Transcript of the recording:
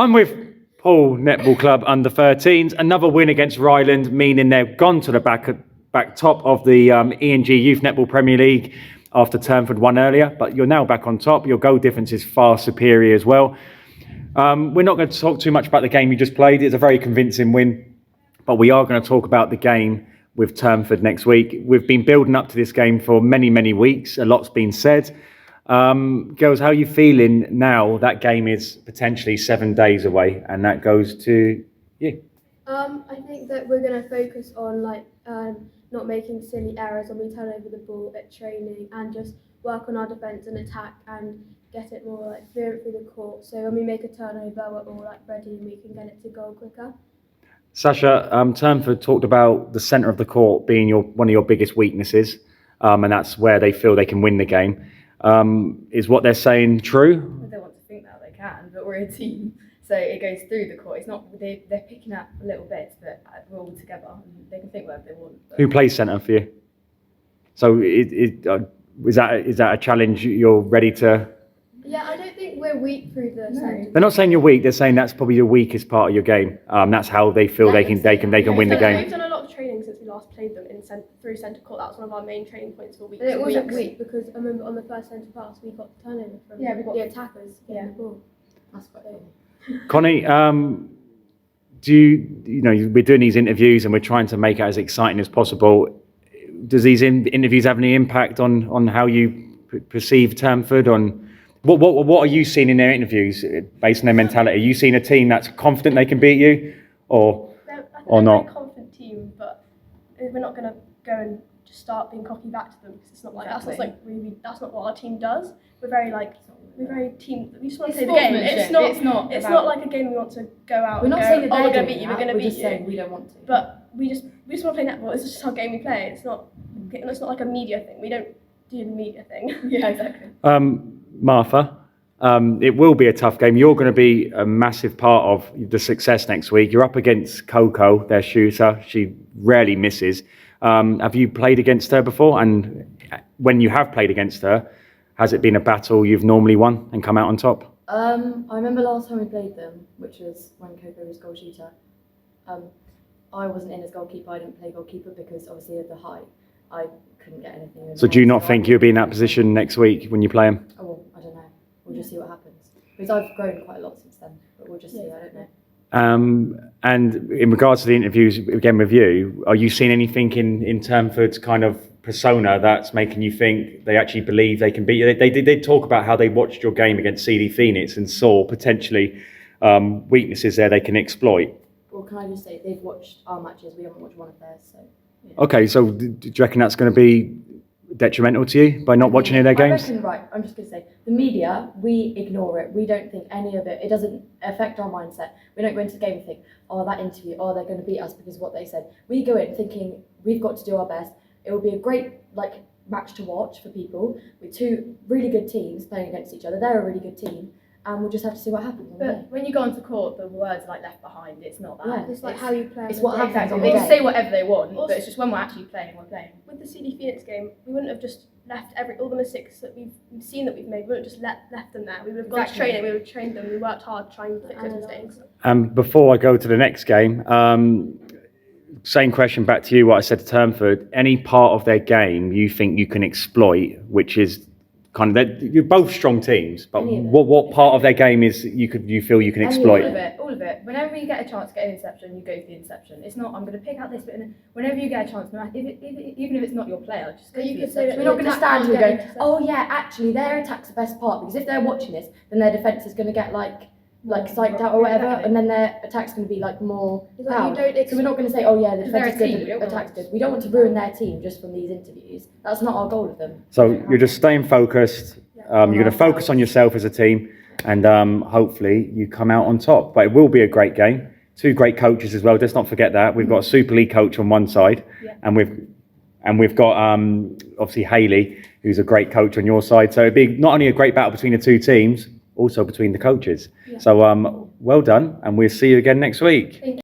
I'm with Poole Netball Club under 13s. Another win against Ryland, meaning they've gone to the back top of the ENG Youth Netball Premier League after Turnford won earlier. But you're now back on top. Your goal difference is far superior as well. We're not going to talk too much about the game you just played. It's a very convincing win. But we are going to talk about the game with Turnford next week. We've been building up to this game for many, many weeks. A lot's been said. Girls, how are you feeling now that game is potentially 7 days away and that goes to you? I think that we're going to focus on not making silly errors when we turn over the ball at training, and just work on our defence and attack and get it more fluent through the court. So when we make a turnover, we're all ready and we can get it to goal quicker. Sasha, Turnford talked about the centre of the court being one of your biggest weaknesses, and that's where they feel they can win the game. Is what they're saying true? They want to think that they can, but we're a team, so it goes through the court. It's not they're picking up little bits, but we're all together. And they can think whatever they want. But... Who plays centre for you? So is that a challenge you're ready to? Yeah, I don't think we're weak through the centre. They're not saying you're weak. They're saying that's probably the weakest part of your game. That's how they feel they can win the game. We've done a lot of training since we last played them through centre court. That's one of our main training points for weeks. And it wasn't weak because I remember on the first centre pass we got turnover from the attackers getting the ball. That's quite cool. Connie, we're doing these interviews and we're trying to make it as exciting as possible. Does these interviews have any impact on how you perceive Turnford? On what are you seeing in their interviews based on their mentality? Are you seeing a team that's confident they can beat you, or not? They're a confident team, but we're not going to go and just start being cocky back to them, because it's not like that's not what our team does. We're very team. We just want to play the game. It's not like a game we want to go out. We're not and saying go, that we're going to beat you. We're going to beat you. Just saying we don't want to. But we just want to play netball. It's just our game we play. It's not like a media thing. We don't do the media thing. Yeah, exactly. Martha, it will be a tough game. You're going to be a massive part of the success next week. You're up against Coco, their shooter. She rarely misses. Have you played against her before? And when you have played against her, has it been a battle you've normally won and come out on top? I remember last time we played them, which was when Coco was goal shooter. I wasn't in as goalkeeper. I didn't play goalkeeper because obviously of the height. I couldn't get anything. So do you not think you'll be in that position next week when you play them? Oh, well, I don't know. We'll just see what happens. Because I've grown quite a lot since then, but we'll just see. I don't know. And in regards to the interviews again with you, are you seeing anything in Turnford's kind of persona that's making you think they actually believe they can beat you? They did talk about how they watched your game against CD Phoenix and saw potentially weaknesses there they can exploit. Well, can I just say, they've watched our matches, we haven't watched one of theirs, so... Yeah. Okay, so do you reckon that's going to be detrimental to you by not watching any of their games? I reckon, right, I'm just going to say, the media, we ignore it. We don't think any of it. It doesn't affect our mindset. We don't go into the game and think, oh, that interview, oh, they're going to beat us because of what they said. We go in thinking we've got to do our best. It will be a great match to watch for people with two really good teams playing against each other. They're a really good team. And we'll just have to see what happens. But when you go onto court, the words are left behind. It's not that. Yeah, it's how you play. It's what happens on the They day. can say whatever they want, but it's just when we're actually playing, we're playing. With the CD Phoenix game, we wouldn't have just left all the mistakes that we've seen that we've made. We wouldn't have just left them there. We would have gone to training. We would have trained them. We worked hard trying to fix those mistakes. Before I go to the next game, same question back to you. What I said to Turnford: any part of their game you think you can exploit, which is kind of you're both strong teams, but what part of their game is you feel you can exploit? All of it. Whenever you get a chance to get an interception, you go for the interception. It's not I'm going to pick out this bit, and whenever you get a chance, even if it's not your player, just go for the interception. We're not going to stand here going, oh yeah, actually their attack's the best part, because if they're watching this, then their defence is going to get psyched out or whatever, and then their attack's going to be more proud. So we're not going to say, oh yeah, the defence is good, the attack's good. We don't want to ruin their team just from these interviews. That's not our goal of them. So you're just staying focused. You're going to focus on yourself as a team, and hopefully you come out on top. But it will be a great game. Two great coaches as well. Let's not forget that. We've got a Super League coach on one side, and we've got obviously Hayley, who's a great coach on your side. So it'd be not only a great battle between the two teams, also between the coaches. So well done, and we'll see you again next week.